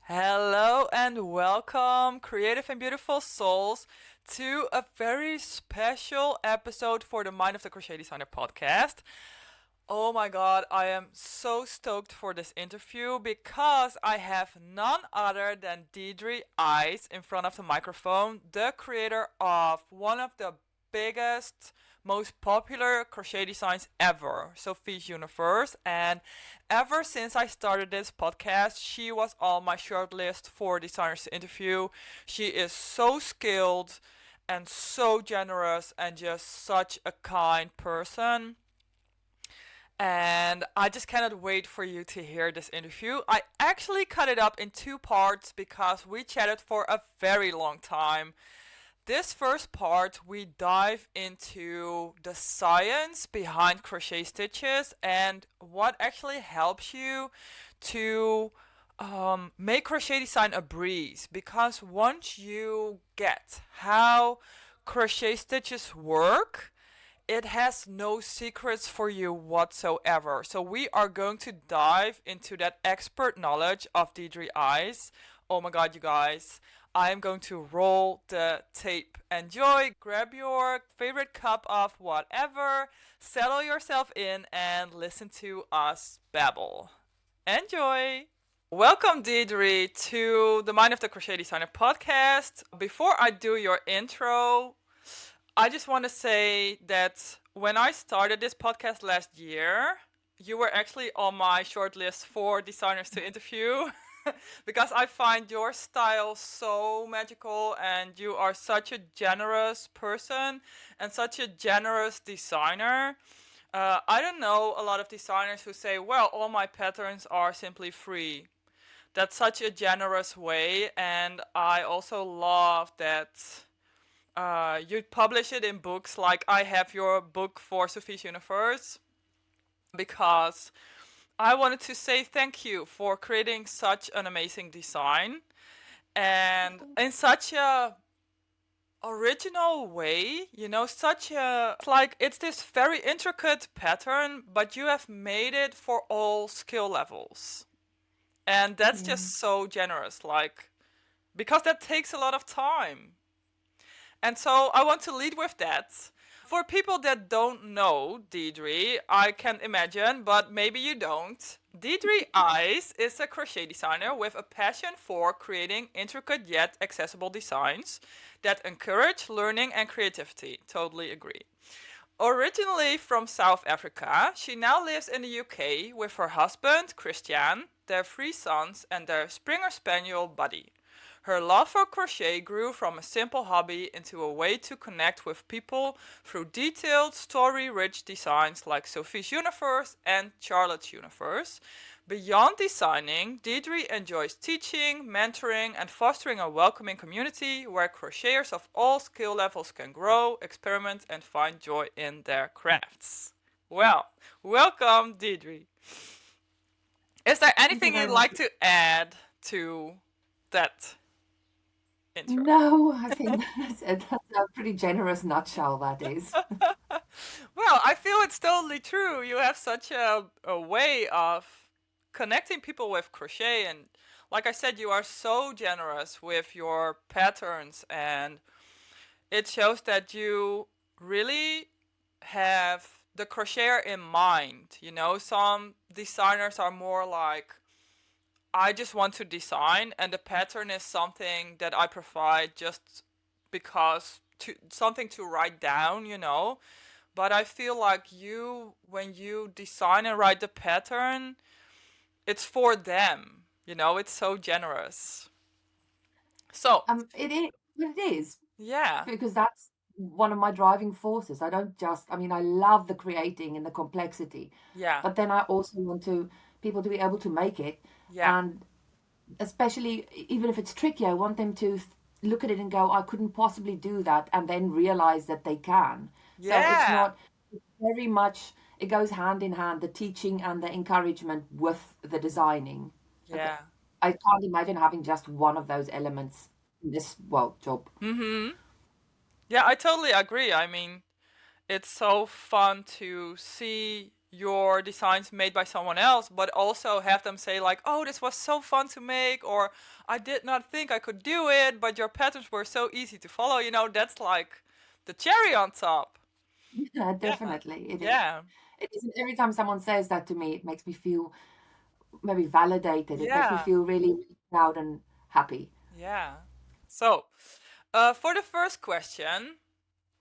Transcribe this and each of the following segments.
Hello and welcome, creative and beautiful souls, to a very special episode for the Mind of the Crochet Designer podcast. Oh my god, I am so stoked for this interview because I have none other than Dedri Uys in front of the microphone, the creator of one of the biggest, most popular crochet designs ever, Sophies Universe. And ever since I started this podcast, she was on my shortlist for designers to interview. She is so skilled and so generous and just such a kind person. And I just cannot wait for you to hear this interview. I actually cut it up in two parts because we chatted for a very long time. This first part, we dive into the science behind crochet stitches and what actually helps you to make crochet design a breeze. Because once you get how crochet stitches work, it has no secrets for you whatsoever. So we are going to dive into that expert knowledge of Dedri Uys. Oh my god, you guys. I am going to roll the tape. Enjoy, grab your favorite cup of whatever, settle yourself in, and listen to us babble. Enjoy! Welcome, Dedri, to the Mind of the Crochet Designer podcast. Before I do your intro, I just want to say that when I started this podcast last year, you were actually on my shortlist for designers to interview because I find your style so magical and you are such a generous person and such a generous designer. I don't know a lot of designers who say, well, all my patterns are simply free. That's such a generous way, and I also love that you publish it in books. Like I have your book for Sophies Universe because I wanted to say thank you for creating such an amazing design and in such a original way, such a it's like it's this very intricate pattern, but you have made it for all skill levels. And that's Yeah. just so generous, like because that takes a lot of time. And so I want to lead with that. For people that don't know Dedri, I can imagine, but maybe you don't. Dedri Uys is a crochet designer with a passion for creating intricate yet accessible designs that encourage learning and creativity. Totally agree. Originally from South Africa, she now lives in the UK with her husband, Christian, their three sons, and their Springer Spaniel, Buddy. Her love for crochet grew from a simple hobby into a way to connect with people through detailed, story-rich designs like Sophie's Universe and Charlotte's Universe. Beyond designing, Dedri enjoys teaching, mentoring, and fostering a welcoming community where crocheters of all skill levels can grow, experiment, and find joy in their crafts. Well, welcome, Dedri. Is there Thank you anything you'd very much. like to add to that intro? No, I think that's a pretty generous nutshell, that is. Well, I feel it's totally true. You have such a way of connecting people with crochet. And like I said, you are so generous with your patterns. And it shows that you really have the crocheter in mind. Some designers are more like, I just want to design, and the pattern is something that I provide just because something to write down. But I feel like when you design and write the pattern, it's for them. It's so generous. So, It is yeah, because that's one of my driving forces. I don't just, I mean, I love the creating and the complexity, yeah, but then I also want people to be able to make it. yeah, And especially, even if it's tricky, I want them to look at it and go, I couldn't possibly do that, and then realize that they can. So it's yeah, not, it's very much, it goes hand in hand, the teaching and the encouragement with the designing. Okay. yeah. I can't imagine having just one of those elements in this, well, job. Mm-hmm. Yeah, I totally agree. I mean, it's so fun to see your designs made by someone else, but also have them say like, "Oh, this was so fun to make," or "I did not think I could do it, but your patterns were so easy to follow." That's like the cherry on top. Yeah, Yeah. definitely. It is. Yeah. It is. Every time someone says that to me, it makes me feel maybe validated. It makes me Yeah. feel really, really proud and happy. Yeah. So, for the first question,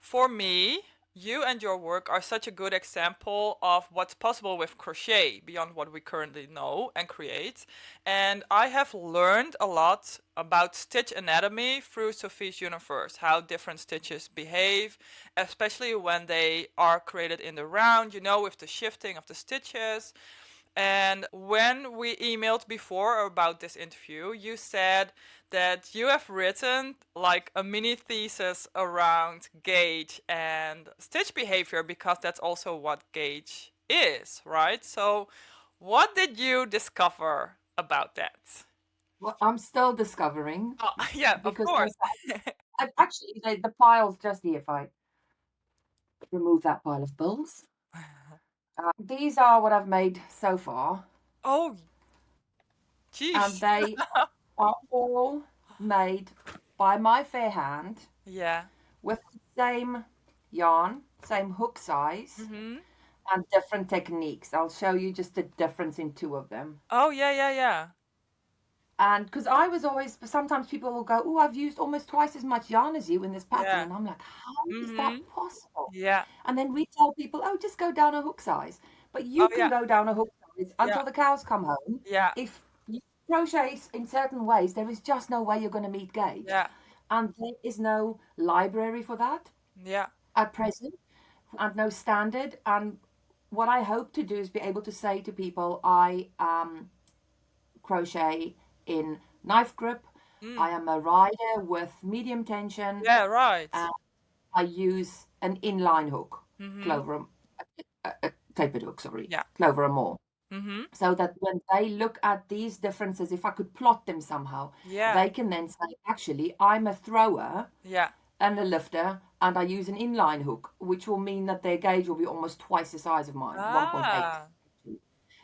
for me, you and your work are such a good example of what's possible with crochet beyond what we currently know and create. And I have learned a lot about stitch anatomy through Sophies Universe, how different stitches behave, especially when they are created in the round, with the shifting of the stitches. And when we emailed before about this interview, you said that you have written like a mini thesis around gauge and stitch behavior because that's also what gauge is, right? So, what did you discover about that? Well, I'm still discovering Oh, yeah, of because course. I've actually the pile's just here. If I remove that pile of bills, these are what I've made so far, Oh, and geez. they are all made by my fair hand Yeah. with the same yarn, same hook size, Mm-hmm. and different techniques. I'll show you just the difference in two of them. Oh, yeah, yeah, yeah. And because I was always, sometimes people will go, "Oh, I've used almost twice as much yarn as you in this pattern." Yeah. And I'm like, "How is Mm-hmm. that possible?" Yeah. And then we tell people, "Oh, just go down a hook size." But Oh, you can yeah. go down a hook size Yeah. until the cows come home. Yeah. If you crochet in certain ways, there is just no way you're going to meet gauge. Yeah. And there is no library for that Yeah. at present, and no standard. And what I hope to do is be able to say to people, I crochet in knife grip. Mm. I am a rider with medium tension, Yeah, right. and I use an inline hook, Mm-hmm. clover, tapered hook, sorry, Yeah. clover and more. Mm-hmm. So that when they look at these differences, if I could plot them somehow, Yeah. they can then say, actually, I'm a thrower Yeah. and a lifter, and I use an inline hook, which will mean that their gauge will be almost twice the size of mine, 1.8. Ah.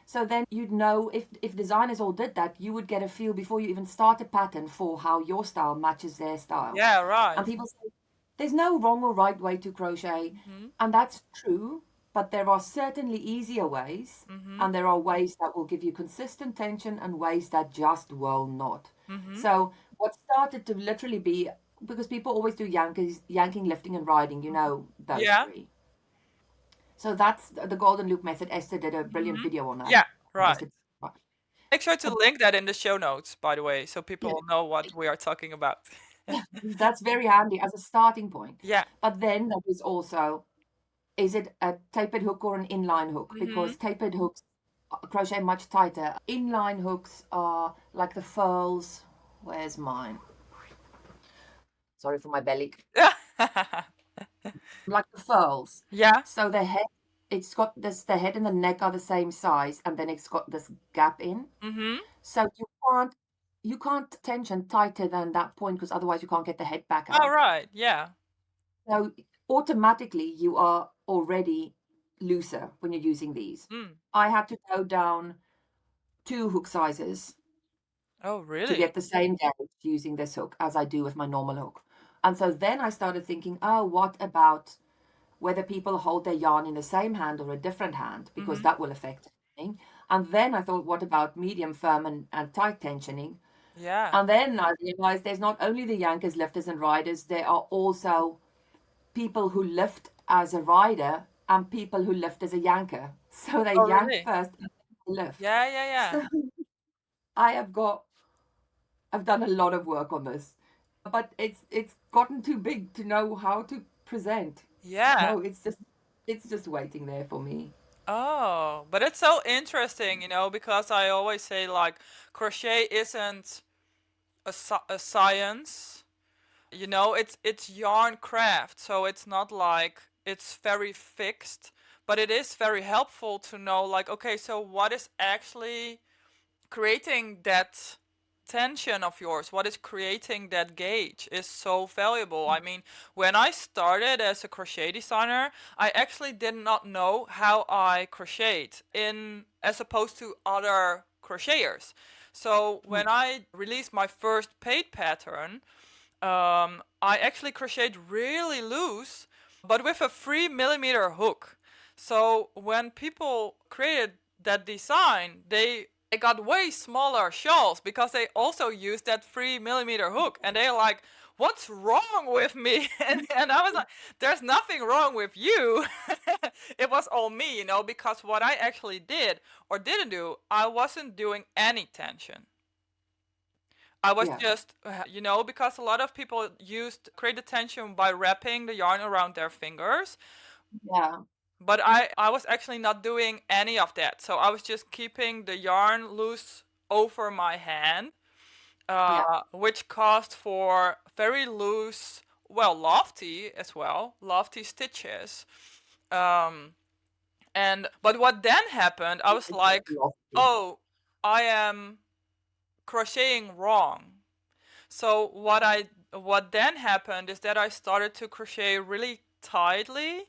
So then you'd know if designers all did that, you would get a feel before you even start a pattern for how your style matches their style. Yeah, right. And people say there's no wrong or right way to crochet, Mm-hmm. and that's true, but there are certainly easier ways, Mm-hmm. and there are ways that will give you consistent tension and ways that just will not. Mm-hmm. So what started to literally be, because people always do yanking, lifting, and riding, those Yeah. three. So that's the golden loop method. Esther did a brilliant Mm-hmm. video on that. Yeah, right. Esther, Make sure to but link that in the show notes, by the way, so people yeah, will know what we are talking about. that's very handy as a starting point. Yeah. But then there is also, is it a tapered hook or an inline hook? Mm-hmm. Because tapered hooks crochet much tighter. Inline hooks are like the furls. Where's mine? Sorry for my belly. Like the furls. Yeah. So the head, it's got this, the head and the neck are the same size, and then it's got this gap in. Mm-hmm. So you can't tension tighter than that point because otherwise you can't get the head back All out. right. Yeah. So automatically you are already looser when you're using these. Mm. I had to go down 2 hook sizes Oh, to really? get the same gauge using this hook as I do with my normal hook. And so then I started thinking, oh, what about whether people hold their yarn in the same hand or a different hand, because Mm-hmm. that will affect tensioning. And then I thought, what about medium firm and tight tensioning? Yeah. And then I realized there's not only the yankers, lifters, and riders, there are also people who lift as a rider and people who lift as a yanker. So they Oh, yank really? first and then lift. Yeah, yeah, yeah. So I have I've done a lot of work on this, but it's gotten too big to know how to present. Yeah. So it's just waiting there for me. Oh, but it's so interesting, because I always say like crochet isn't a science. It's yarn craft, so it's not like it's very fixed, but it is very helpful to know like, okay, so what is actually creating that tension of yours, what is creating that gauge is so valuable. I mean, when I started as a crochet designer, I actually did not know how I crocheted in as opposed to other crocheters. So when I released my first paid pattern, I actually crocheted really loose, but with a 3 millimeter hook. So when people created that design, they got way smaller shawls because they also used that 3 millimeter hook, and they're like, "What's wrong with me?" And I was like, "There's nothing wrong with you." It was all me, because what I actually did or didn't do, I wasn't doing any tension. I was Yeah. just, because a lot of people used create tension by wrapping the yarn around their fingers. Yeah. But I was actually not doing any of that. So I was just keeping the yarn loose over my hand, Yeah. which caused for very loose, well, lofty as well, lofty stitches. Um, but what then happened, I was It's like, very lofty. oh, I am crocheting wrong. So what then happened is that I started to crochet really tightly,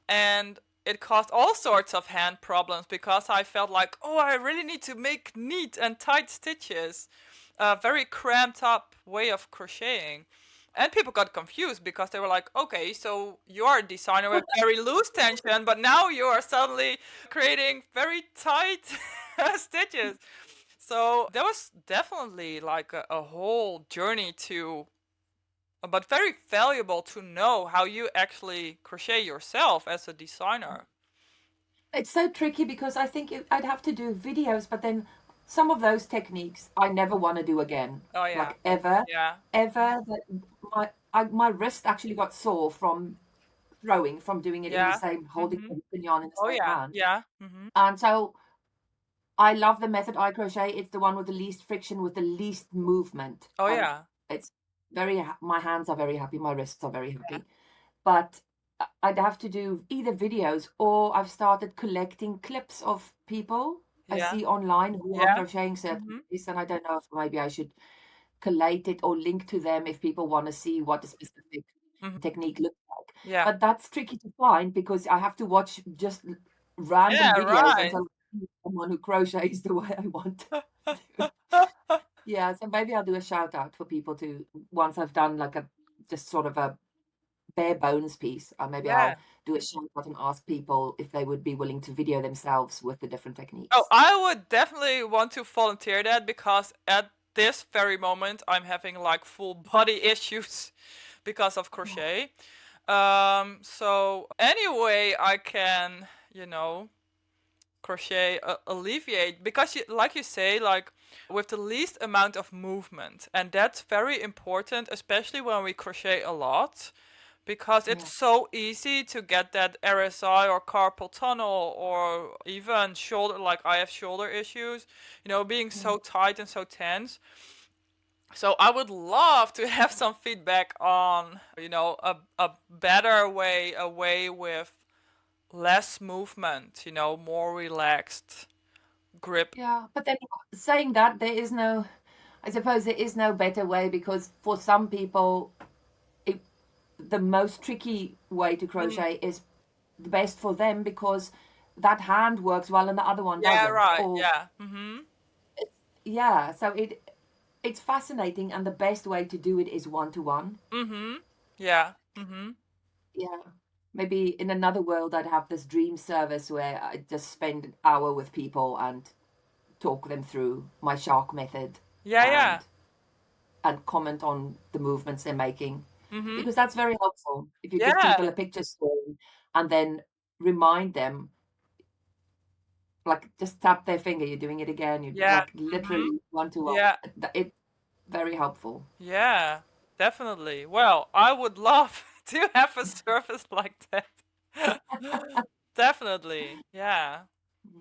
and it caused all sorts of hand problems because I felt like, oh, I really need to make neat and tight stitches. A very cramped up way of crocheting. And people got confused because they were like, okay, so you're a designer with very loose tension, but now you are suddenly creating very tight stitches. So that was definitely like a whole journey but very valuable to know how you actually crochet yourself as a designer. It's so tricky because I think I'd have to do videos, but then some of those techniques I never want to do again, Oh yeah, like ever, yeah, ever. That my wrist actually got sore from throwing, from doing it in the yeah. same, holding Mhm. the hook and yarn in Oh the same yeah, hand. yeah. Mhm. And so I love the method I crochet. It's the one with the least friction, with the least movement, Oh and yeah, it's my hands are very happy, my wrists are very yeah, happy. But I'd have to do either videos, or I've started collecting clips of people I yeah, see online who are yeah. crocheting certain Mhm. ways, and I don't know if maybe I should collate it or link to them if people want to see what a specific Mhm. technique looks like. Yeah. But that's tricky to find because I have to watch just random Yeah, videos right. until I see someone who crochets the way I want to. Yeah, so maybe I'll do a shout out for people to, once I've done like a just sort of a bare bones piece, maybe Yeah. I'll do a shout out and ask people if they would be willing to video themselves with the different Oh, techniques. I would definitely want to volunteer that because at this very moment I'm having like full body issues because of Yeah. crochet. So anyway, I can, crochet alleviate because like you say, like with the least amount of movement, and that's very important, especially when we crochet a lot, because it's Yeah. so easy to get that RSI or carpal tunnel or even shoulder, like I have shoulder issues, being Yeah. so tight and so tense. So I would love to have some feedback on, a better way, a way with less movement, more relaxed grip. Yeah, but then saying that, I suppose there is no better way, because for some people, it, the most tricky way to Mm, crochet is the best for them because that hand works well and the other one yeah, doesn't. right. Or Yeah. Mm-hmm. yeah, so it's fascinating, and the best way to do it is one to one. Mm-hmm. Yeah. Mm-hmm. Yeah. Maybe in another world, I'd have this dream service where I just spend an hour with people and talk them through my shark method Yeah, yeah. and comment on the movements they're making, Mm-hmm. because that's very helpful. If you give Yeah. people a picture story and then remind them, like just tap their finger, you're doing it again, you Yeah. like Mm-hmm. literally one to one. Yeah. It very helpful. Yeah. Definitely. Well, I would love to have a service like that. Definitely. Yeah.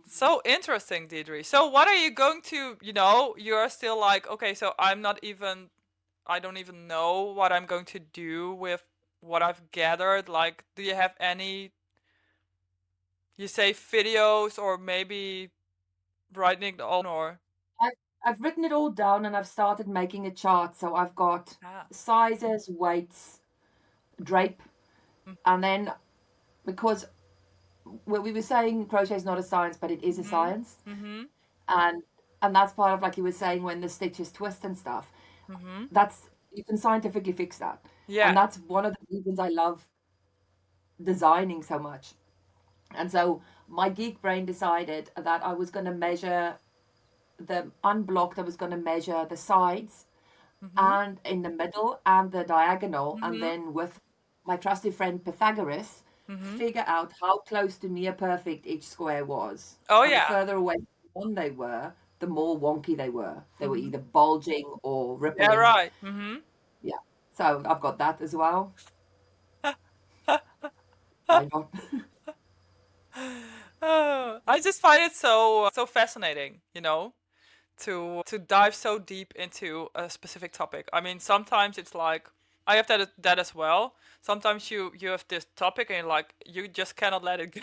So interesting, Deidre. So what are you going to, you're still like, okay, so I don't even know what I'm going to do with what I've gathered. Like, do you have any, you say videos or maybe writing it all or? I've written it all down and I've started making a chart. So I've got Ah. sizes, weights, drape, and then because we were saying crochet is not a science, but it is a Mhm. science, Mhm. and that's part of, like you were saying, when the stitches twist and stuff. Mhm. That's, you can scientifically fix that, Yeah. and that's one of the reasons I love designing so much. And so my geek brain decided that I was going to measure the unblocked, I was going to measure the sides Mhm. and in the middle and the diagonal, and Mhm. then with my trusty friend Pythagoras, Mhm. figure out how close to near perfect each square was. Oh And the yeah. further away from one they were, the more wonky they were. They were Mhm. either bulging or Yeah, rippling. right. Mhm. Yeah. So I've got that as well. Why not? Oh, I just find it so fascinating, to dive so deep into a specific topic. I mean, sometimes it's like I have that as well. Sometimes you have this topic and like you just cannot let it go.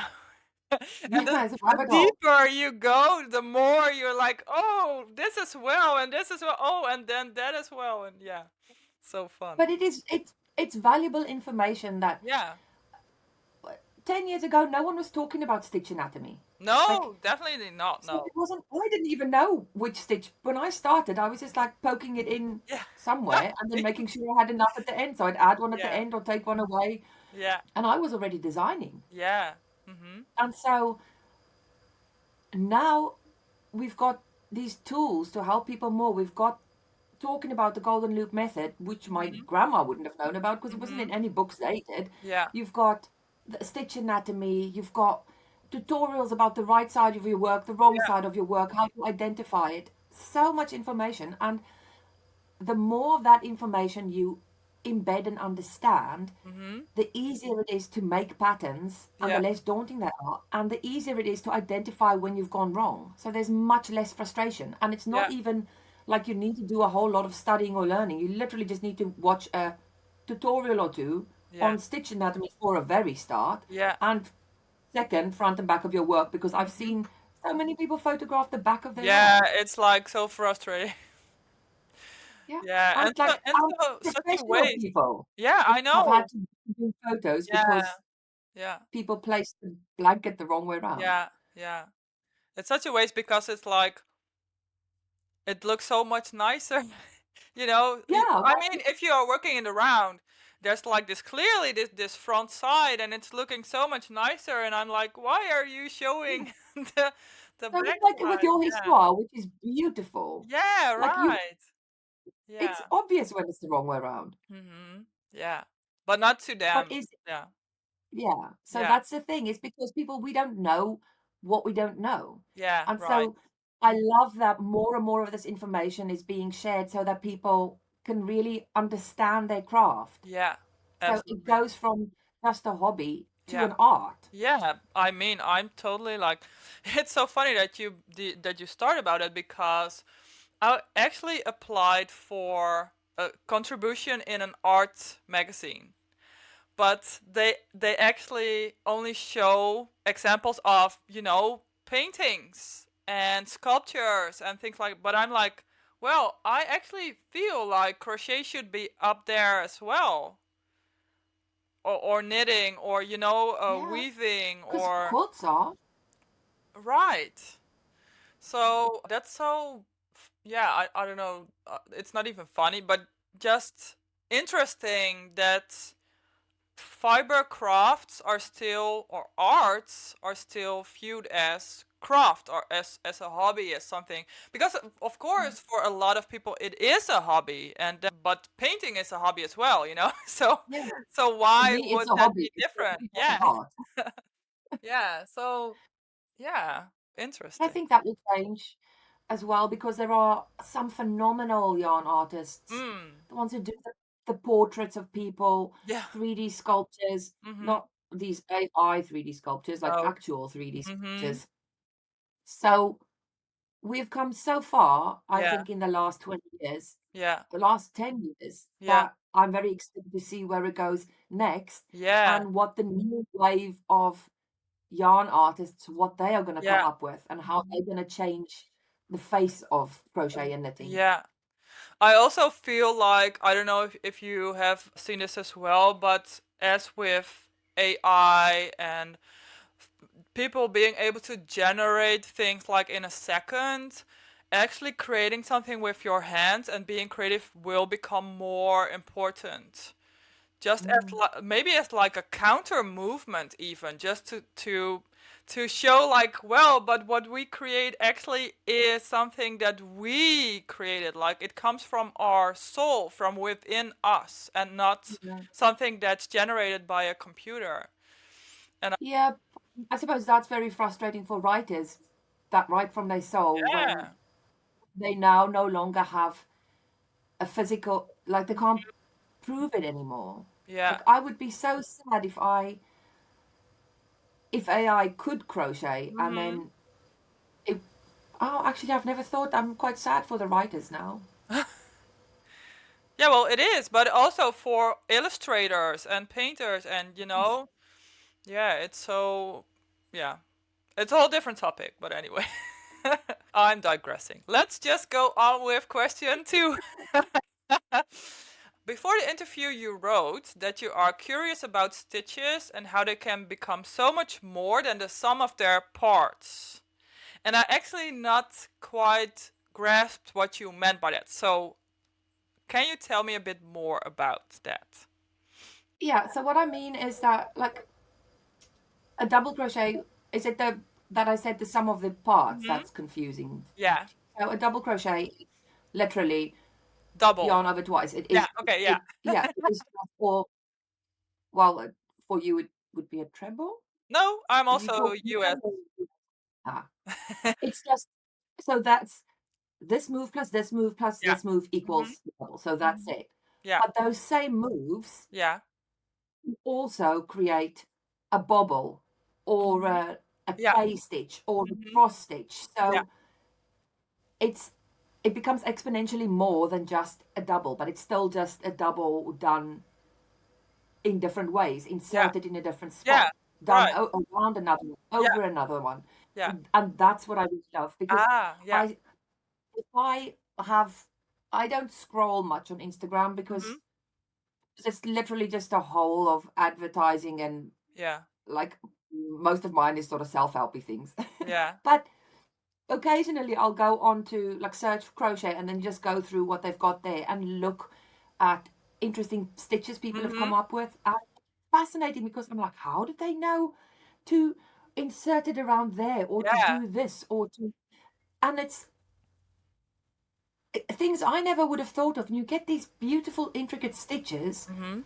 And Yeah, it's a the rabbit hole. deeper you go, the more you're like, oh, this as well, and this as well, oh, and then that as well, and yeah, so fun. But it's valuable information that Yeah. 10 years ago no one was talking about stitch anatomy. Like, No, definitely not. so No. it wasn't, I didn't even know which stitch. When I started, I was just like poking it in Yeah. somewhere and then making sure I had enough at the end. So I'd add one at the Yeah. end or take one away. Yeah. And I was already designing. Yeah. Mhm. And so now we've got these tools to help people more. We've got talking about the golden loop method, which my Mhm. grandma wouldn't have known about because it wasn't in Mhm. any books they did. Yeah. You've got the stitch anatomy, you've got tutorials about the right side of your work, the wrong Yeah. side of your work, how to identify it. So much information. And the more of that information you embed and understand, Mhm. the easier it is to make patterns and the Yeah. less daunting they are, and the easier it is to identify when you've gone wrong. So there's much less frustration. And it's not Yeah. even like you need to do a whole lot of studying or learning. You literally just need to watch a tutorial or two Yeah. on stitch anatomy for a very start, Yeah. and second, front and back of your work, because I've Mhm. seen so many people photograph the back of their Yeah, yarn. it's like so frustrating. Yeah. Yeah, And like, and and so such a professional waste. people Yeah, I have had know. to do photos Yeah. because Yeah. people placed the blanket the wrong way around. Yeah. Yeah. It's such a waste because it's like it looks so much nicer. Yeah, I mean, if you are working in the round, there's like this front side and it's looking so much nicer and I'm like, why are you yeah. showing the So back like with side? your Yeah. histoire, which is beautiful, Yeah, like you, right. Yeah. it's obvious when it's the wrong way around. Mhm. Yeah. But not to But them. is, Yeah. yeah. So Yeah. that's the thing. It's because people, we don't know what we don't know. Yeah, And right. so I love that more and more of this information is being shared so that people can really understand their craft. Yeah. So it Absolutely. goes from just a hobby to Yeah. an art. Yeah, I mean, I'm totally like it's so funny that that you start about it because I actually applied for a contribution in an art magazine, but they actually only show examples of, paintings and sculptures and things like, but I'm like, well, I actually feel like crochet should be up there as well. Or knitting or Yeah. weaving Because or quilts are, right. So that's so, yeah, I don't know. It's not even funny, but just interesting that fiber crafts are still, or arts are still viewed as craft or as a hobby, as something. Because of course, for a lot of people, it is a hobby, but painting is a hobby as well, So, yeah. so To why me, it's would a that hobby. be It's different? not an Yeah, art. yeah. So, yeah, I interesting. think that will change as well because there are some phenomenal yarn artists, Mm. the ones who do the portraits of people, Yeah. 3D sculptures, Mm-hmm. not these AI 3D sculptures, like Oh. actual 3D Mm-hmm. sculptures. So we've come so far, I Yeah. think, in the last 20 years, Yeah. the last 10 years, Yeah. that I'm very excited to see where it goes next Yeah. and what the new wave of yarn artists, what they are going to come Yeah. up with and how Mm-hmm. they're going to change. the face of crochet and knitting. Yeah. I also feel like, I don't know if you have seen this as well, but as with AI and people being able to generate things like in a second, actually creating something with your hands and being creative will become more important. Just as Mm. maybe as like a counter movement, even just to show like, well, but what we create actually is something that we created, like it comes from our soul, from within us, and not Yeah. something that's generated by a computer. And Yeah, I suppose that's very frustrating for writers that write from their soul when yeah, they now no longer have a physical, like they can't mhm, prove it anymore. yeah, Like I would be so sad if AI could crochet and hmm, then it, oh, actually I've never thought. I'm quite sad for the writers now. yeah, well, it is, but also for illustrators and painters, and yeah, it's so, yeah, it's a whole different topic, but anyway. I'm digressing. Let's just go on with question 2. Before the interview, you wrote that you are curious about stitches and how they can become so much more than the sum of their parts. And I actually not quite grasped what you meant by that. So, can you tell me a bit more about that? Yeah, so what I mean is that like a double crochet, is it the that I said the sum of the parts Mm-hmm. that's confusing? Yeah. So a double crochet, literally Double. yarn over twice. It Yeah. is Okay. Yeah. it yeah, it is just for well for you it would be a treble. No, I'm Did you also talk US. ah, it's just so that's this move plus this move plus Yeah. this move Mm-hmm. equals the double. So that's Mm-hmm. it. Yeah. But those same moves Yeah. also create a bobble or Mm-hmm. a Yeah. K stitch or a Mm-hmm. cross stitch. Yeah. So it's it becomes exponentially more than just a double, but it's still just a double done in different ways, Yeah. inserted in a different Yeah. spot, done Right. around another one, Yeah. over another one. Yeah. And that's what I really love because Ah. Yeah. I if I have I don't scroll much on Instagram Mm-hmm. because it's literally just a hole of advertising and Yeah. like most of mine is sort of self-helpy things. Yeah. But occasionally I'll go on to like search crochet and then just go through what they've got there and look at interesting stitches people have Mm-hmm. come up with. And it's fascinating because I'm like, how did they know to insert it around there or to Yeah. do this or to and it's things I never would have thought of. And you get these beautiful intricate stitches Mm-hmm.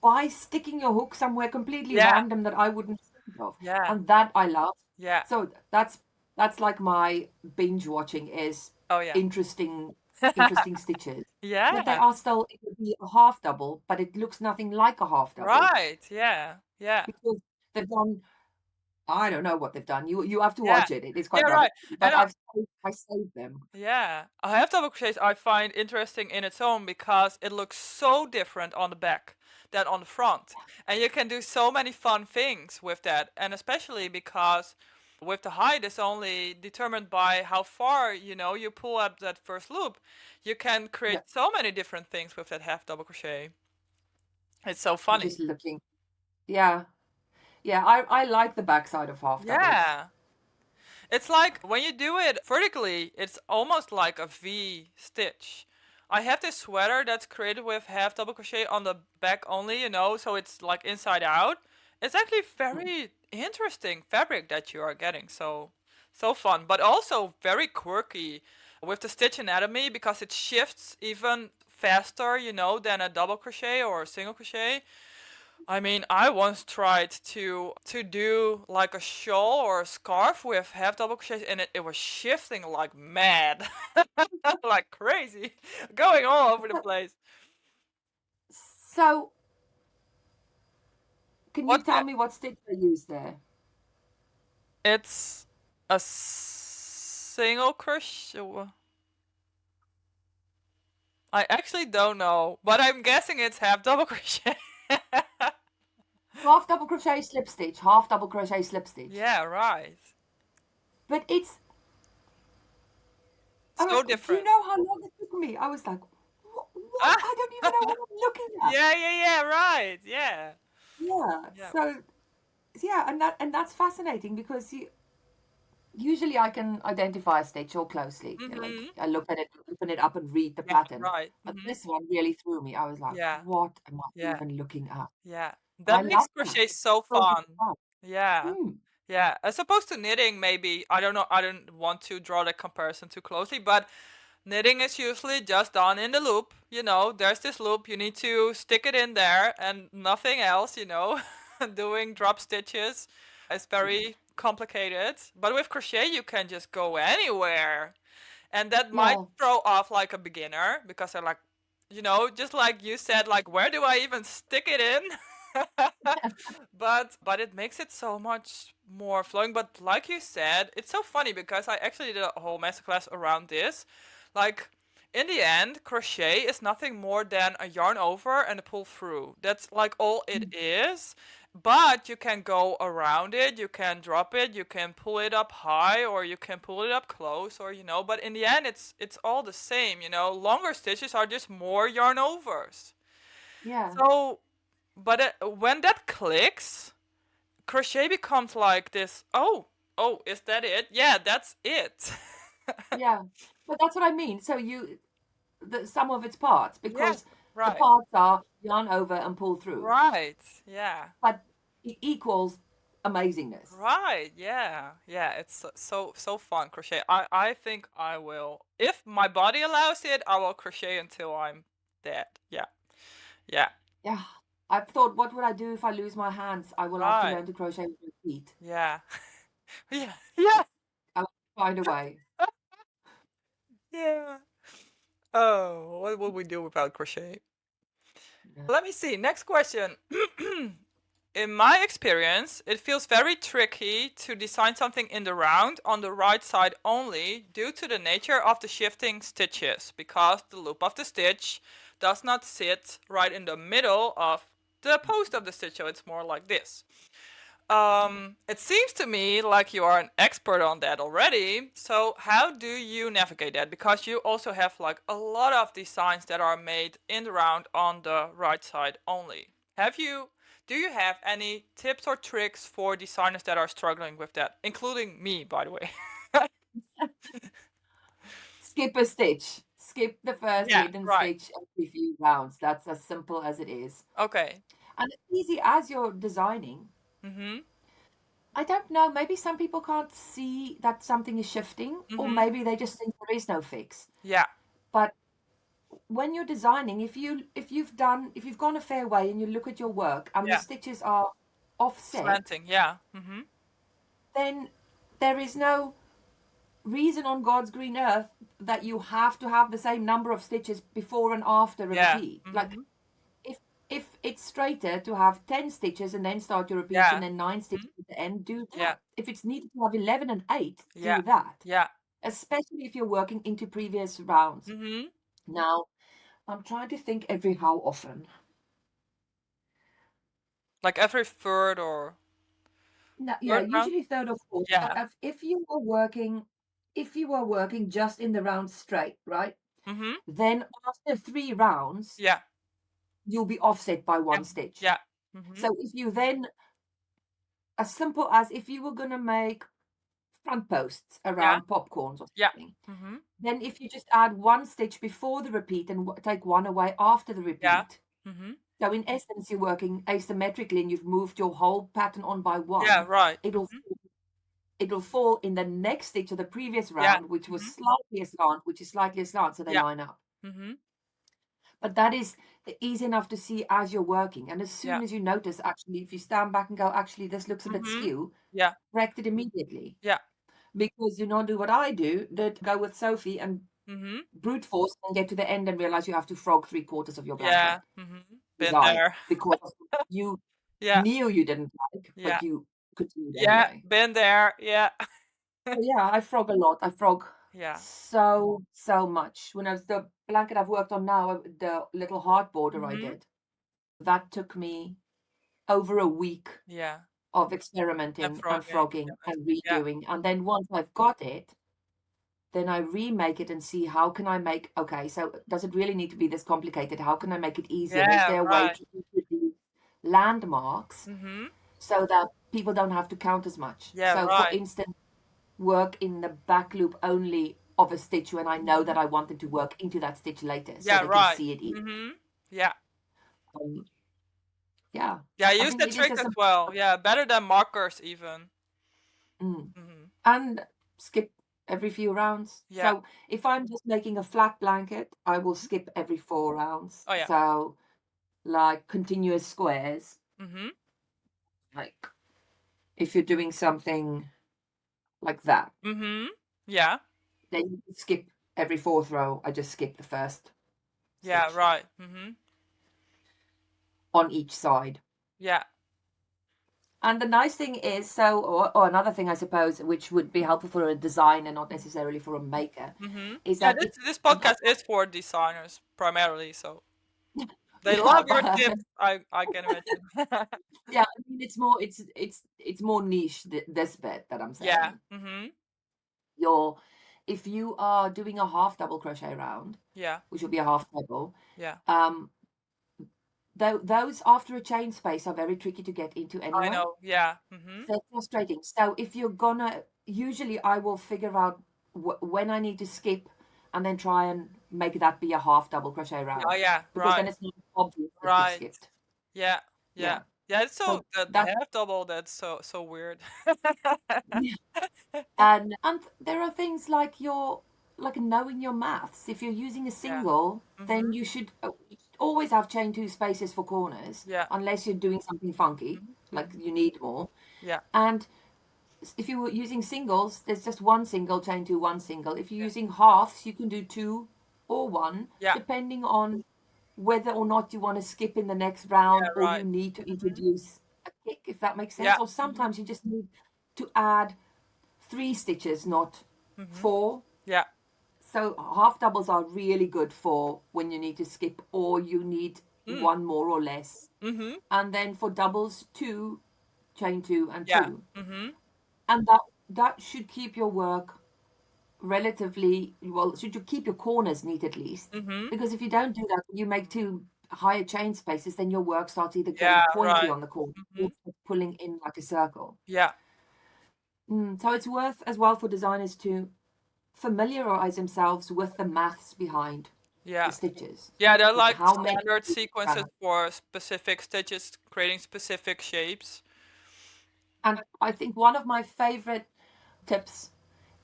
by sticking your hook somewhere completely Yeah. random that I wouldn't think of. Yeah. And that I love. Yeah. So that's like my binge watching is Oh yeah. interesting interesting stitches. But they Yeah. are still it would be a half double, but it looks nothing like a half double Right. Yeah. Yeah. because they've done I don't know what they've done. You have to Yeah. watch it. It is quite Yeah. rubbish. Right. But And I saved them. yeah, I have double crochets I find interesting in its own because it looks so different on the back than on the front. And you can do so many fun things with that. And especially because with the height is only determined by how far, you pull up that first loop. You can Yeah. create so many different things with that half double crochet. It's so I'm funny. just looking. Yeah. Yeah, I like the backside of half doubles. Yeah. It's like when you do it vertically, it's almost like a V stitch. I have this sweater that's created with half double crochet on the back only, so it's like inside out. It's actually Mm. very interesting fabric that you are getting. So fun, but also very quirky with the stitch anatomy because it shifts even faster, than a double crochet or a single crochet. I mean, I once tried to do like a shawl or a scarf with half double crochets, and it was shifting like mad, like crazy, going all over the So, place. so can you What? tell me what stitch they use there? It's a single crochet. I actually don't know, but I'm guessing it's half double crochet. Half double crochet slip stitch, half double crochet slip stitch. Yeah, right. But So Do you different. know how long it took me? I was like, what? I don't even know what I'm looking at. Yeah, right. Yeah. Yeah. Yeah. So yeah, and that's fascinating because usually I can identify a stitch all closely. Like Mm-hmm. I look at it, open it up, and read the Yeah, pattern. right. But Mm-hmm. this one really threw me. I was like, Yeah. what am I Yeah. even looking at? Yeah. And I That makes love that. crochet It's so so much fun. fun. Yeah. Mm, Yeah. As opposed to knitting, maybe. I don't know. I don't want to draw the comparison too closely, but knitting is usually just done in the loop. There's this loop. You need to stick it in there and nothing else, Doing drop stitches is very complicated. But with crochet, you can just go anywhere. And that might yeah. throw off like a beginner because they're like, just like you said, like, where do I even stick it in? But it makes it so much more flowing. But like you said, it's so funny because I actually did a whole masterclass around this. Like, in the end, crochet is nothing more than a yarn over and a pull through. That's like all it Mm, is. But you can go around it, you can drop it, you can pull it up high or you can pull it up close or but in the end it's all the same. Longer stitches are just more yarn overs. yeah. So, but when that clicks, crochet becomes like this, oh, is that it? Yeah, that's it. Yeah. But that's what I mean. So the sum of its parts, Yeah, because the right. parts are yarn over and pull through, Right. Yeah. but it equals amazingness. Right, yeah, yeah, it's so fun crochet. I think I will, if my body allows it, I will crochet until I'm dead. Yeah, yeah, Yeah. I've thought, what would I do if I lose my hands? I will have to right, learn to crochet with my feet. yeah, yeah, yeah, I'll find a way. yeah. Oh, what would we do without crochet? Yeah. Let me see. Next question. In my experience, it feels very tricky to design something in the round on the right side only due to the nature of the shifting stitches, because the loop of the stitch does not sit right in the middle of the post of the stitch, so it's more like this. It seems to me like you are an expert on that already. So how do you navigate that? Because you also have like a lot of designs that are made in the round on the right side only. Do you have any tips or tricks for designers that are struggling with that, including me, by the way? Skip a stitch. Skip the first Yeah, hidden right. stitch every few rounds. That's as simple as it is. Okay. And it's easy as you're designing. Mhm. I don't know, maybe some people can't see that something is shifting, or Mhm. maybe they just think there is no fix. Yeah. But when you're designing, if you've gone a fair way and you look at your work and the Yeah. stitches are offset, Slanting. Yeah. Mhm. then there is no reason on God's green earth that you have to have the same number of stitches before and after a Yeah. repeat. Like Mhm. if it's straighter to have 10 stitches and then start your repeats and Yeah. then 9 Mhm. stitches at the end, do Yeah. that. If it's needed to have 11 and 8, Yeah. do that. Yeah. Especially if you're working into previous rounds. Mhm. Now, I'm trying to think every how often. Like every third or No, yeah, third round? usually third or fourth. But Yeah. if you were working just in the round straight, right? Mhm. Then after 3 rounds, Yeah. you'll be offset by Yeah. 1 stitch. Yeah. Mhm. So if you then, as simple as if you were gonna make front posts Yeah. around popcorns or Yeah. something, Mhm. then if you just add 1 stitch before the repeat and take 1 away after the Yeah. repeat, Mhm. so in essence, you're working asymmetrically and you've moved your whole pattern on by Yeah, 1, right. it'll Mhm. it'll fall in the next stitch of the previous Yeah. round, which was Mhm. slightly aslant, which is slightly aslant, so they Yeah. line up. Mhm. But that is easy enough to see as you're working. And as Yeah. soon as you notice, actually, if you stand back and go, actually, this looks a bit Mhm. skew, Yeah. correct it immediately. Yeah. Because you not do what I do, that go with Sophie and Mhm. brute force and get to the end and realize you have to frog 3/4 of your Yeah. blanket Mhm. Been design there. because you Yeah. knew you didn't like, Yeah. but you could do it Yeah. anyway. Been there. Yeah. So yeah, I frog a lot. I frog Yeah. so much. When I was the blanket I've worked on now, the little heart border I Mhm. did, that took me over a week Yeah. of And experimenting and frogging. frogging Yeah. and Yeah. redoing. And then once I've got it, then I remake it and see how can I make, okay, so does it really need to be this complicated? How can I make it easier? Is Yeah, there a way right. to introduce landmarks Mhm. so that people don't have to count as much? Yeah, So for right. instance, work in the back loop only of a stitch when I know that I want them to work into that stitch later so Yeah, they can right. see it easy. Mhm. Yeah. Um, yeah, Yeah, I I use think that it is trick a as simple. well. Yeah, better than markers even. Mm. Mhm. And skip every few rounds. Yeah. So if I'm just making a flat blanket, I will skip every 4 rounds. Oh yeah. So like continuous squares, Mhm. like if you're doing something like that, Mhm. Yeah. then you skip every fourth row. I just skip the first Yeah, stitch right. Mhm. on each side. Yeah. And the nice thing is, so, or another thing I suppose, which would be helpful for a designer, not necessarily for a maker, Mhm. is Yeah, that this if, this podcast is for designers primarily, so they yeah, love your but tips. I can imagine. yeah, I mean, it's more niche, this bit that I'm Yeah. saying. Mhm. You're, if you are doing a half double crochet round, Yeah. which will be a half double, Yeah. um, those after a chain space are very tricky to get into I anyway. know. Yeah. Mhm. They're frustrating. So if you're gonna, usually I will figure out when I need to skip and then try and make that be a half double crochet Yeah, round yeah. because Right. then it's not obvious that you've Right. skipped. Yeah. Yeah. Yeah. Yeah, it's so So the that, half double that's so weird. and there are things like your, like knowing your maths. If you're using a Yeah. single, then Mhm. you should always have chain two spaces for corners Yeah. unless you're doing something funky, Mhm. like Mhm. you need more. Yeah. And if you were using singles, there's just one single, chain two, one single. If you're Yeah. using halves, you can do two or one, Yeah. depending on whether or not you want to skip in the next Yeah, round or you right. need to Mhm. introduce a kick, if that makes sense. Yeah. Or Mhm. sometimes you just need to add 3 stitches, not Mhm. 4. Yeah. So half doubles are really good for when you need to skip or you need Mm. one more or less. Mhm. And then for doubles, two, chain two, and Yeah. two. Mhm. And that should keep your work relatively well. Should you keep your corners neat at least? Mhm. Because if you don't do that, you make too higher chain spaces, then your work starts either getting Yeah, pointy right. on the corner or Mhm. pulling in like a circle. Yeah. So it's worth as well for designers to familiarize themselves with the maths behind the Yeah. stitches. Yeah, they're Like like how many standard stitches sequences around. for specific stitches, creating specific shapes. And I think one of my favorite tips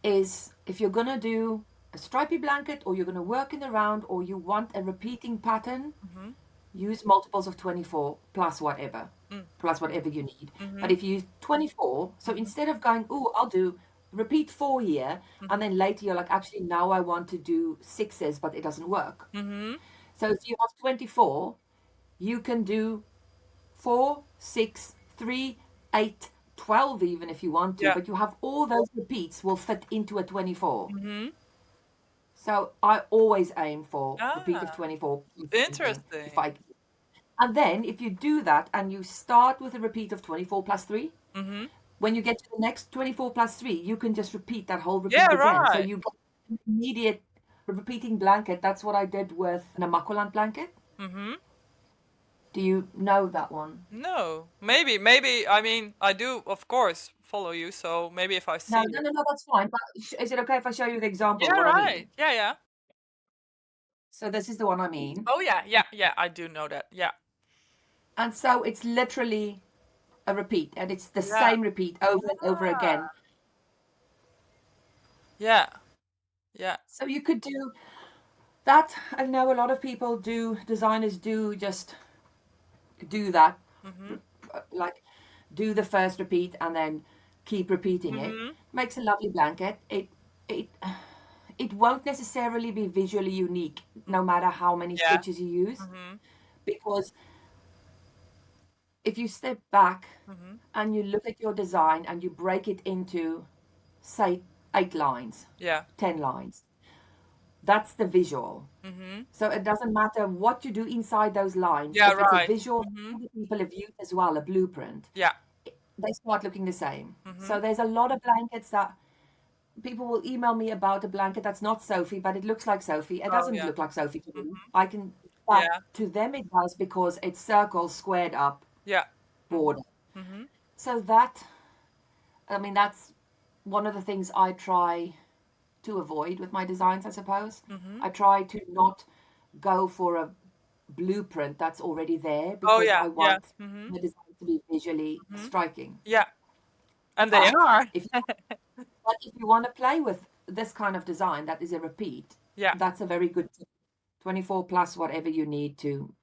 is if you're going to do a stripy blanket or you're going to work in the round or you want a repeating pattern, Mhm. use multiples of 24 Mm. plus whatever you need. But Mhm. if you use 24, so Mhm. instead of going, oh, I'll do repeat 4 here, and Mhm. then later you're like, actually, now I want to do sixes, but it doesn't work. Mhm. So if you have 24, you can do 4, 6, 3, 8, 12 even if you want to, Yeah. but you have all those repeats will fit into a 24. Mhm. So I always aim for repeat of Ah, 24 something if interesting. I, and then if you do that and you start with a repeat of 24 plus 3, Mhm. when you get to the next 24 plus 3, you can just repeat that whole Yeah, repeat again. So right. you get an immediate repeating blanket. That's what I did with an Namakoland blanket. Mhm. Do you know that one? No, maybe. I mean, I do, of course, follow you. So maybe if I No, see no, it. no, no, that's fine. But is it okay if I show you the example, Yeah, what I right. mean? Yeah, yeah. So this is the one I mean. Oh, yeah, yeah, yeah. I do know that. Yeah, And so it's literally a repeat, and it's the yeah, same repeat over and over again. yeah, yeah. So you could do that. I know a lot of people do, designers do just do that, Mhm. like do the first repeat and then keep repeating it. Mhm. Makes a lovely blanket. It it won't necessarily be visually unique Mm. no matter how many Yeah. stitches you use, Mhm. because if you step back Mhm. and you look at your design and you break it into, say, 8 lines, Yeah. 10 lines, that's the visual. Mhm. So it doesn't matter what you do inside those lines. Yeah, If it's a right. visual Mhm. other people have used as well, a blueprint, Yeah. they start looking the same. So Mhm. there's a lot of blankets that people will email me about a blanket that's not Sophie, but it looks like Sophie. It Oh doesn't yeah. look like Sophie to me. Mhm. I can, but Yeah. to them it does because it's circle squared up Yeah. border. Mhm. So that, I mean, that's one of the things I try to avoid with my designs, I suppose. Mhm. I try to not go for a blueprint that's already there Oh because yeah. I Yeah. want Mhm. the design to be visually Mhm. striking. Yeah. And they But are. if but if you want to play with this kind of design that is a repeat, Yeah. that's a very good tip. 24 plus whatever you need to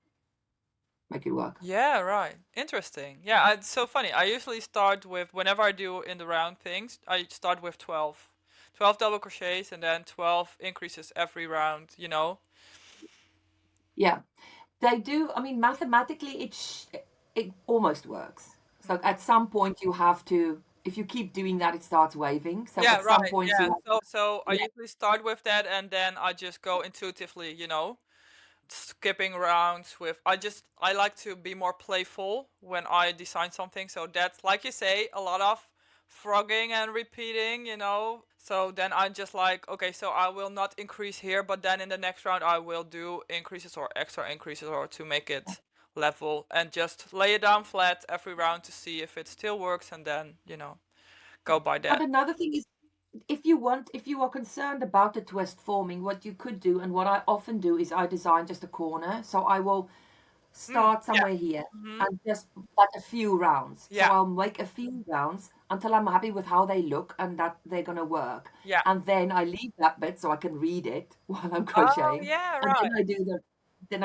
make it work. Yeah, right. Interesting. Yeah, it's so funny. I usually start with, whenever I do in the round things, I start with 12. 12 double crochets and then 12 increases every round, you know? Yeah, they do. I mean, mathematically, it almost works. So at some point, you have to, if you keep doing that, it starts waving. So Yeah, at some right. point, you Yeah. have to So I let. usually start with that and then I just go intuitively, you know? Skipping around with, I like to be more playful when I design something, so that's, like you say, a lot of frogging and repeating, you know. So then I just like, okay, so I will not increase here, but then in the next round I will do increases or extra increases or to make it level, and just lay it down flat every round to see if it still works, and then, you know, go by But that. another thing is, if you are concerned about the twist forming, what you could do, and what I often do, is I design just a corner. So I will start Yeah. somewhere here Hmm. and just but a few rounds. So Yeah. I'll make a few rounds until I'm happy with how they look and that they're gonna work. Yeah. And then I leave that bit so I can read it while I'm Oh crocheting. yeah, And right. then I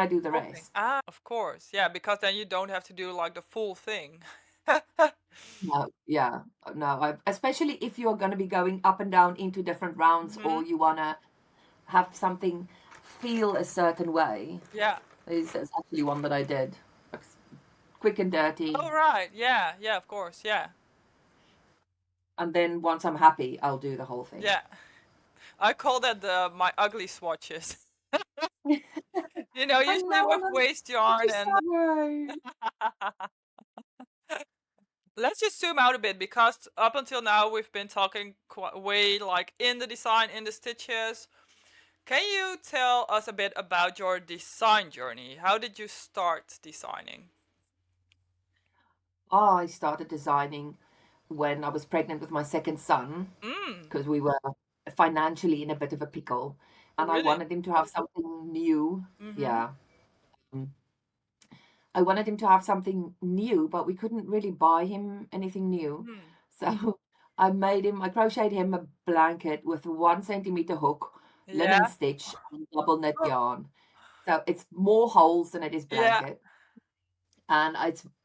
do the Whole thing. rest. Ah, of course. Yeah, because then you don't have to do like the full thing. No, yeah, no, especially if you're going to be going up and down into different rounds or Hmm. you want to have something feel a certain way. Yeah. There's actually one that I did. It's quick and dirty. Oh, right. Yeah. Yeah, of course. Yeah. And then once I'm happy, I'll do the whole thing. Yeah. I call that the my ugly swatches. You know, I usually know, with and I'm waste such yarn a and sad way. let's just zoom out a bit because up until now we've been talking quite way like in the design, in the stitches. Can you tell us a bit about your design journey? How did you start designing? I started designing when I was pregnant with my second son Mm, because we were financially in a bit of a pickle and I really? wanted him to have something new. Mm-hmm. Yeah. Mm. I wanted him to have something new, but we couldn't really buy him anything new. Mm. So I crocheted him a blanket with 1 centimeter hook, linen Yeah. stitch, and double knit yarn. So it's more holes than it is Yeah. blanket. And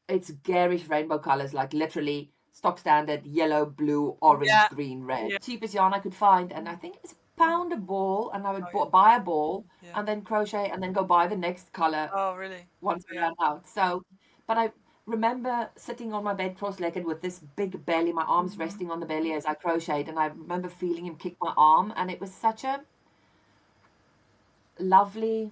it's garish rainbow colors, like literally stock standard yellow, blue, orange, Yeah. green, red. Yeah. Cheapest yarn I could find, and I think it was £1 a ball, and I Oh, would yeah. buy a ball Yeah. and then crochet and then go buy the next color Oh, really? once I Yeah. ran out. So, but I remember sitting on my bed cross-legged with this big belly, my arms Mm-hmm. resting on the belly as I crocheted, and I remember feeling him kick my arm, and it was such a lovely,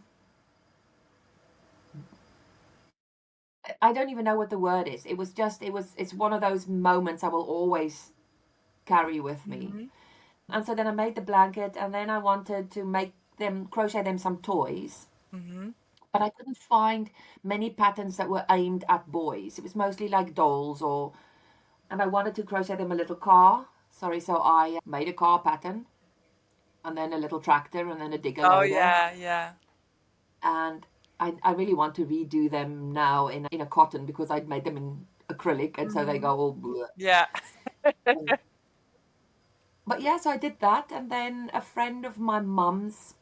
I don't even know what the word is. It was just, it's one of those moments I will always carry with me. Mm-hmm. And so then I made the blanket, and then I wanted to make them, crochet them some toys. Mm-hmm. But I couldn't find many patterns that were aimed at boys. It was mostly like dolls or, and I wanted to crochet them a little car. Sorry, so I made a car pattern and then a little tractor and then a digger Oh, loader. yeah. Yeah. And I really want to redo them now in a cotton because I'd made them in acrylic and so they Mm-hmm. go all bleh. Yeah. But yeah, so I did that. And then a friend of my mum's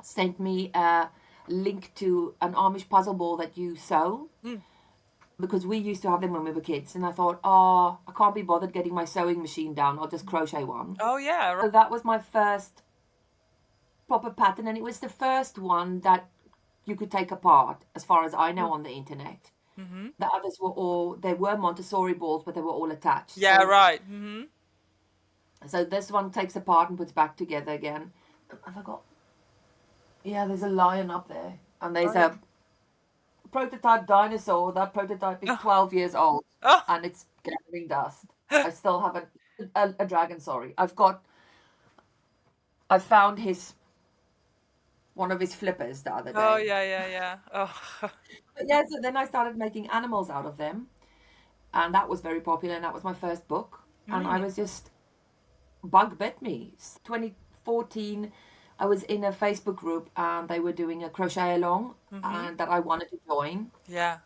sent me a link to an Amish puzzle ball that you sew Mm. because we used to have them when we were kids. And I thought, oh, I can't be bothered getting my sewing machine down. I'll just crochet one. Oh, yeah. Right. So that was my first proper pattern. And it was the first one that you could take apart, as far as I know, on the internet. Mm-hmm. The others were all, they were Montessori balls, but they were all attached. Yeah, right. Mm-hmm. So this one takes apart and puts back together again. I forgot. Yeah, there's a lion up there. And Oh, there's yeah. a prototype dinosaur. That prototype is Oh. 12 years old Oh. and it's gathering dust. I still have a dragon, sorry. I've got I found his one of his flippers the other Oh, day. yeah, yeah, yeah. Oh. But yeah, so then I started making animals out of them, and that was very popular, and that was my first book. And I Mm. was just bug bit me. 2014, I was in a Facebook group, and they were doing a crochet along, Mm-hmm. and that I wanted to join. Yeah.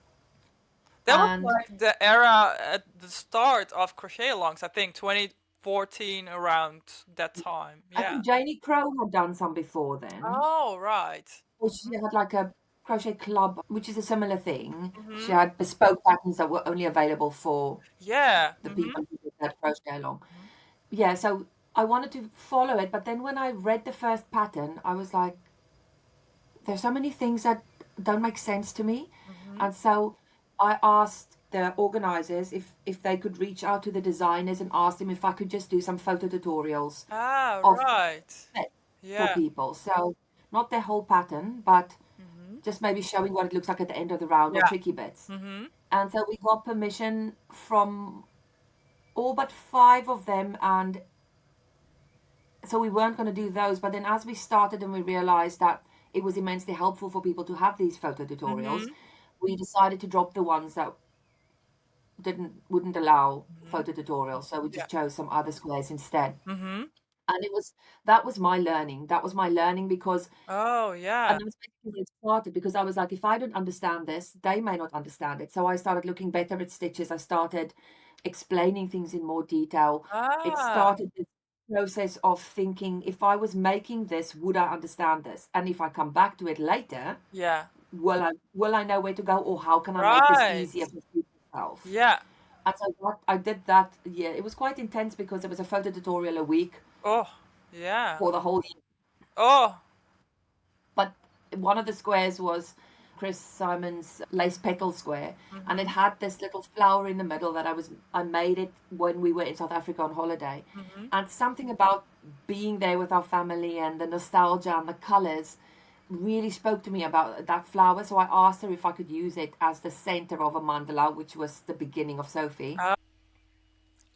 That was And like the era at the start of crochet alongs, I think 2014 around that time. I Yeah. think Janie Crow had done some before then. Oh, right. Or she had like a crochet club, which is a similar thing. She Mm-hmm. had bespoke patterns that were only available for Yeah. the Mm-hmm. people who did that crochet along. Mm-hmm. Yeah, so I wanted to follow it, but then when I read the first pattern, I was like, there's so many things that don't make sense to me. Mm-hmm. And so I asked the organizers if they could reach out to the designers and ask them if I could just do some photo tutorials Ah, of right. it for Yeah. people. So not their whole pattern, but Mm-hmm. just maybe showing what it looks like at the end of the round or Yeah. tricky bits. Mm-hmm. And so we got permission from all but five of them, and so we weren't going to do those. But then as we started and we realized that it was immensely helpful for people to have these photo tutorials, Mm-hmm. we decided to drop the ones that wouldn't allow Mm-hmm. photo tutorials. So we Yeah. just chose some other squares instead. Mm-hmm. And it was that was my learning. That was my learning because Oh, yeah. and that's basically where it started because I was like, if I don't understand this, they may not understand it. So I started looking better at stitches. I started explaining things in more detail. It Ah, started this process of thinking, if I was making this, would I understand this? And if I come back to it later, yeah. will I know where to go, or how can I make this Right. easier for myself? Yeah. And so I did that. Yeah, it was quite intense because it was a photo tutorial a week Oh, yeah. for the whole year. Oh. But one of the squares was Chris Simon's lace petal square, and it Mm-hmm. had this little flower in the middle that I made it when we were in South Africa on holiday. Mm-hmm. And something about being there with our family and the nostalgia and the colors really spoke to me about that flower. So I asked her if I could use it as the center of a mandala, which was the beginning of Sophie.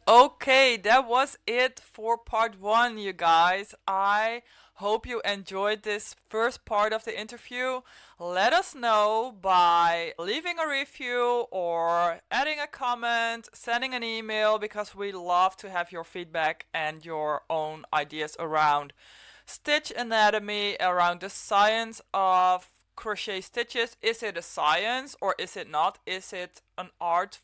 Okay, that was it for part one, you guys. I hope you enjoyed this first part of the interview. Let us know by leaving a review or adding a comment, sending an email, because we love to have your feedback and your own ideas around stitch anatomy, around the science of crochet stitches. Is it a science or is it not? Is it an art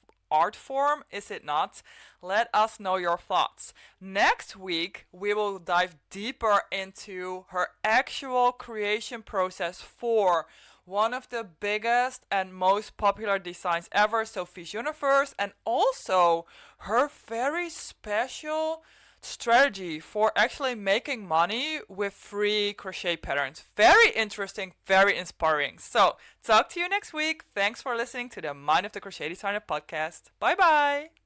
form? Is it not? Let us know your thoughts. Next week, we will dive deeper into her actual creation process for one of the biggest and most popular designs ever, Sophies Universe, and also her very special strategy for actually making money with free crochet patterns. Very interesting, very inspiring. So, talk to you next week. Thanks for listening to the Mind of the Crochet Designer podcast. Bye bye.